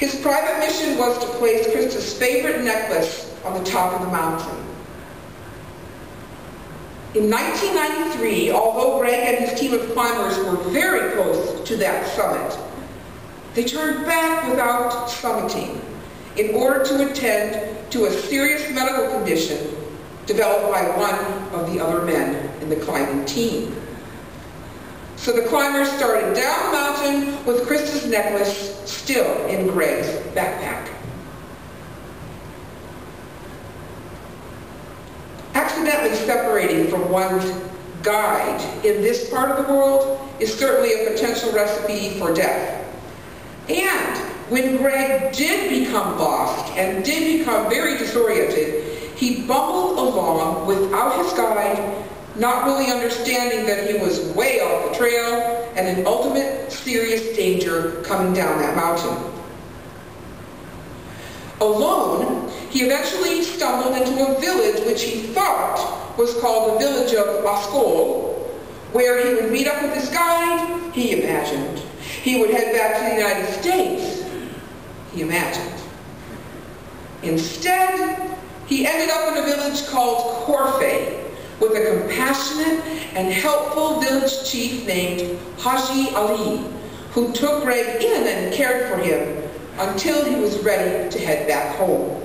His private mission was to place Krista's favorite necklace on the top of the mountain. In 1993, although Greg and his team of climbers were very close to that summit, they turned back without summiting in order to attend to a serious medical condition developed by one of the other men in the climbing team. So the climbers started down the mountain with Krista's necklace still in Greg's backpack. Accidentally separating from one's guide in this part of the world is certainly a potential recipe for death. And when Greg did become lost and did become very disoriented, he bumbled along without his guide, not really understanding that he was way off the trail and in ultimate serious danger coming down that mountain. Alone, he eventually stumbled into a village which he thought was called the village of Oskol, where he would meet up with his guide, he imagined. He would head back to the United States, he imagined. Instead, he ended up in a village called Corfe, with a compassionate and helpful village chief named Haji Ali, who took Greg in and cared for him until he was ready to head back home.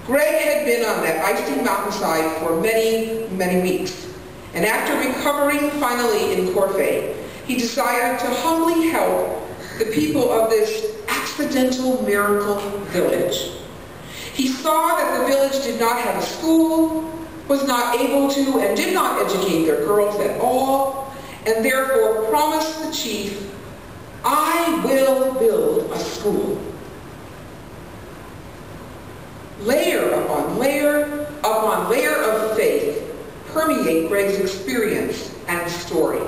Greg had been on that icy mountainside for many, many weeks, and after recovering finally in Corfe, he decided to humbly help the people of this accidental miracle village. He saw that the village did not have a school, was not able to and did not educate their girls at all, and therefore promised the chief, "I will build a school." Layer upon layer of faith permeate Greg's experience and story.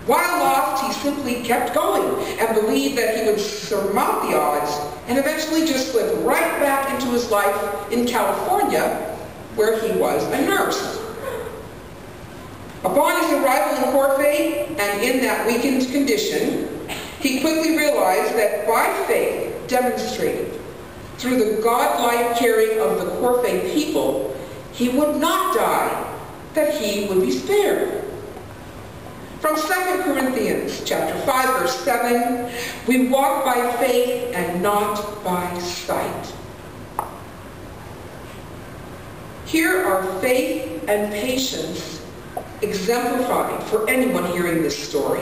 While lost, he simply kept going and believed that he would surmount the odds and eventually just slip right back into his life in California, where he was a nurse. Upon his arrival in Corfe, and in that weakened condition, he quickly realized that by faith demonstrated through the godlike caring of the Corfe people, he would not die, that he would be spared. From 2 Corinthians chapter 5, verse 7, we walk by faith and not by sight. Here are faith and patience exemplified for anyone hearing this story.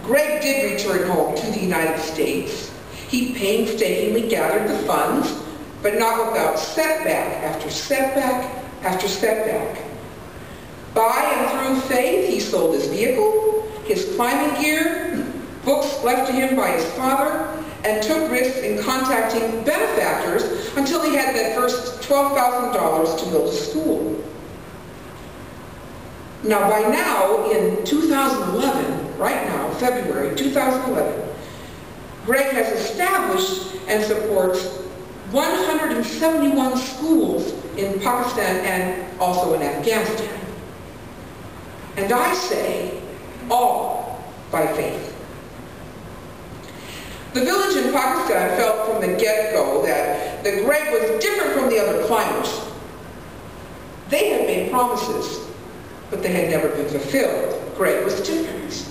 Greg did return home to the United States. He painstakingly gathered the funds, but not without setback after setback after setback. By and through faith, he sold his vehicle, his climbing gear, books left to him by his father, and took risks in contacting benefactors until he had that first $12,000 to build a school. Now, by now, in 2011, right now, February 2011, Greg has established and supports 171 schools in Pakistan and also in Afghanistan. And I say, all by faith. The village in Pakistan felt from the get-go that Greg was different from the other climbers. They had made promises, but they had never been fulfilled. Greg was different.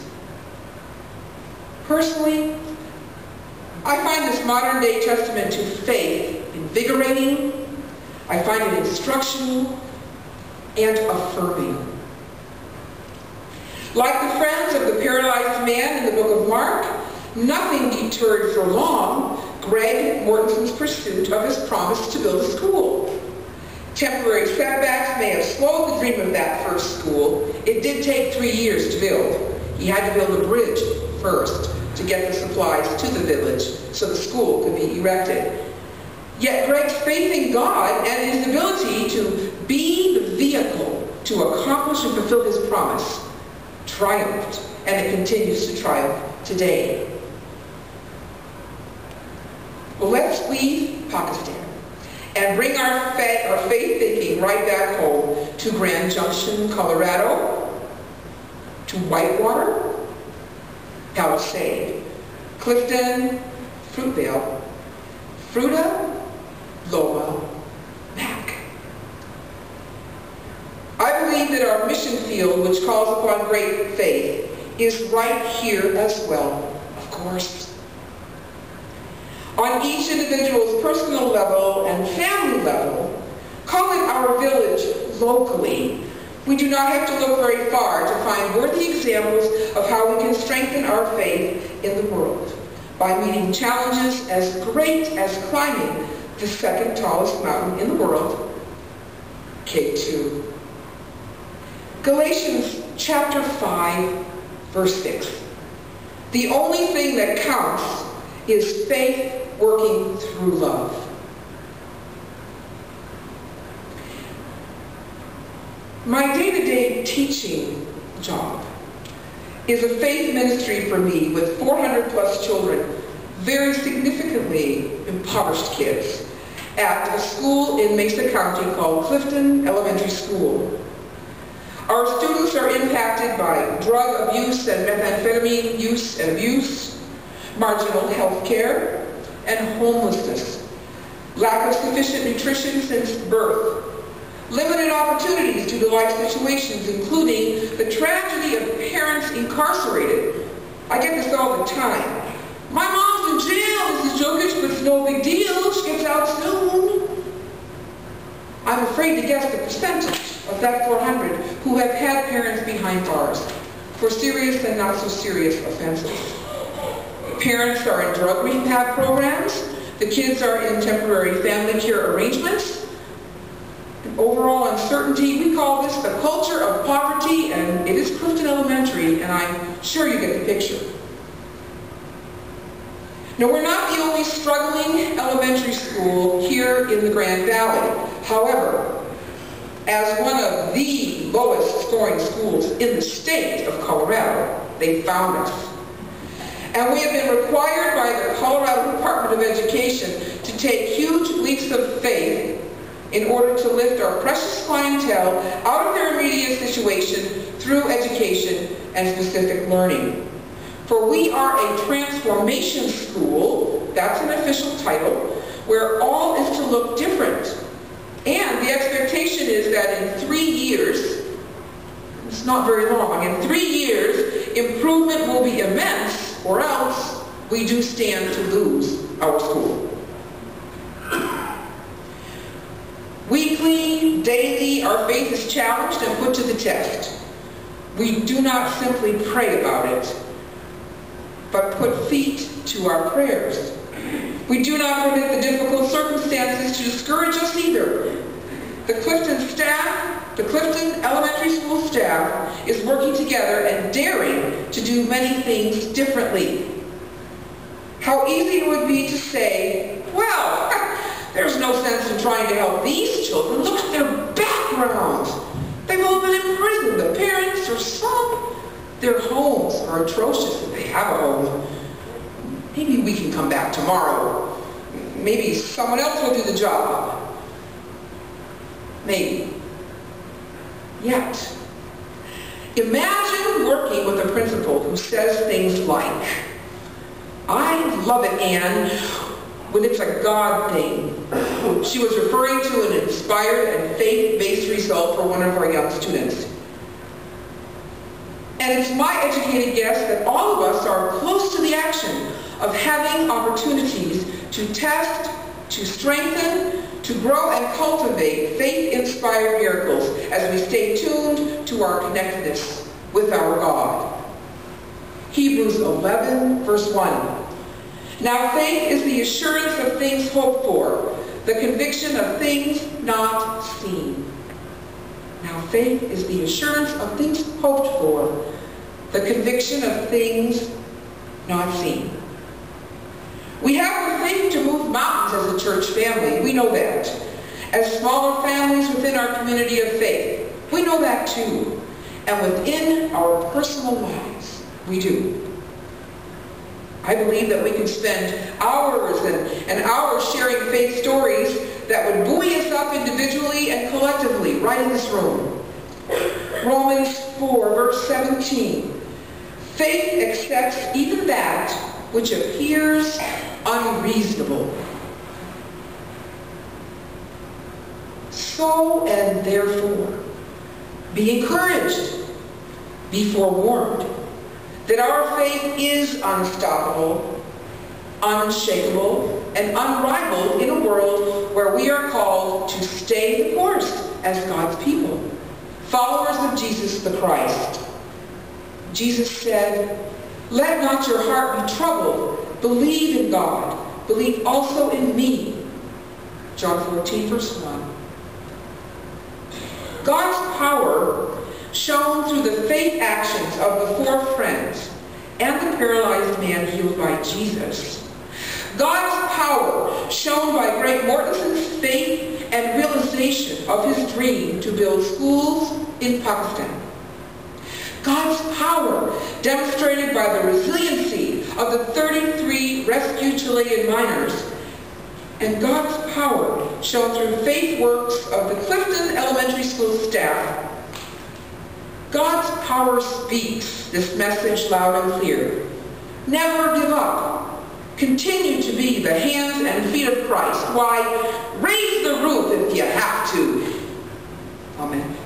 Personally, I find this modern-day testament to faith invigorating, I find it instructional, and affirming. Like the friends of the paralyzed man in the book of Mark, nothing deterred for long Greg Mortensen's pursuit of his promise to build a school. Temporary setbacks may have slowed the dream of that first school. It did take 3 years to build. He had to build a bridge first to get the supplies to the village so the school could be erected. Yet Greg's faith in God and his ability to be the vehicle to accomplish and fulfill his promise triumphed, and it continues to triumph today. Well, let's leave Pakistan and bring our faith thinking right back home to Grand Junction, Colorado, to Whitewater, Palisade, Clifton, Fruitvale, Fruita, Loma, Mac. I believe that our mission field, which calls upon great faith, is right here as well, of course. On each individual's personal level and family level, call it our village locally, we do not have to look very far to find worthy examples of how we can strengthen our faith in the world by meeting challenges as great as climbing the second tallest mountain in the world, K2. Galatians chapter 5, verse 6. The only thing that counts is faith working through love. My day-to-day teaching job is a faith ministry for me with 400 plus children, very significantly impoverished kids, at a school in Mesa County called Clifton Elementary School. Our students are impacted by drug abuse and methamphetamine use and abuse, marginal health care, and homelessness, lack of sufficient nutrition since birth, limited opportunities due to life situations, including the tragedy of parents incarcerated. I get this all the time. My mom's in jail, Mrs. Jokic, but it's no big deal. She gets out soon. I'm afraid to guess the percentage of that 400 who have had parents behind bars for serious and not so serious offenses. The parents are in drug rehab programs. The kids are in temporary family care arrangements. Overall uncertainty, we call this the culture of poverty, and it is Clifton Elementary, and I'm sure you get the picture. Now, we're not the only struggling elementary school here in the Grand Valley. However, as one of the lowest scoring schools in the state of Colorado, they found us. And we have been required by the Colorado Department of Education to take huge leaps of faith in order to lift our precious clientele out of their immediate situation through education and specific learning. For we are a transformation school, that's an official title, where all is to look different. And the expectation is that in 3 years, it's not very long, in 3 years, improvement will be immense, or else we do stand to lose our school. Weekly, daily, our faith is challenged and put to the test. We do not simply pray about it, but put feet to our prayers. We do not permit the difficult circumstances to discourage us either. The Clifton staff, the Clifton Elementary School staff, is working together and daring to do many things differently. How easy it would be to say, well, there's no sense in trying to help these children. Look at their backgrounds. They've all been in prison. The parents are some. Their homes are atrocious if they have a home. Maybe we can come back tomorrow. Maybe someone else will do the job. Maybe. Yet, imagine working with a principal who says things like, I love it, Anne, when it's a God thing. She was referring to an inspired and faith-based result for one of our young students. And it's my educated guess that all of us are close to the action of having opportunities to test, to strengthen, to grow and cultivate faith-inspired miracles as we stay tuned to our connectedness with our God. Hebrews 11, verse 1. Now faith is the assurance of things hoped for, the conviction of things not seen. Now faith is the assurance of things hoped for, the conviction of things not seen. We have the faith to move mountains as a church family. We know that. As smaller families within our community of faith, we know that too. And within our personal lives, we do. I believe that we can spend hours and hours sharing faith stories that would buoy us up individually and collectively right in this room. Romans 4, verse 17. Faith accepts even that which appears unreasonable. So and therefore, be encouraged, be forewarned, that our faith is unstoppable, unshakable, and unrivaled in a world where we are called to stay the course as God's people, followers of Jesus the Christ. Jesus said, "Let not your heart be troubled. Believe in God. Believe also in me." John 14, verse 1. God's power shown through the faith actions of the four friends and the paralyzed man healed by Jesus. God's power shown by Greg Mortensen's faith and realization of his dream to build schools in Pakistan. God's power demonstrated by the resiliency of the 33 rescued Chilean miners, and God's power shown through faith works of the Clifton Elementary School staff. God's power speaks this message loud and clear. Never give up. Continue to be the hands and feet of Christ. Why, raise the roof if you have to. Amen.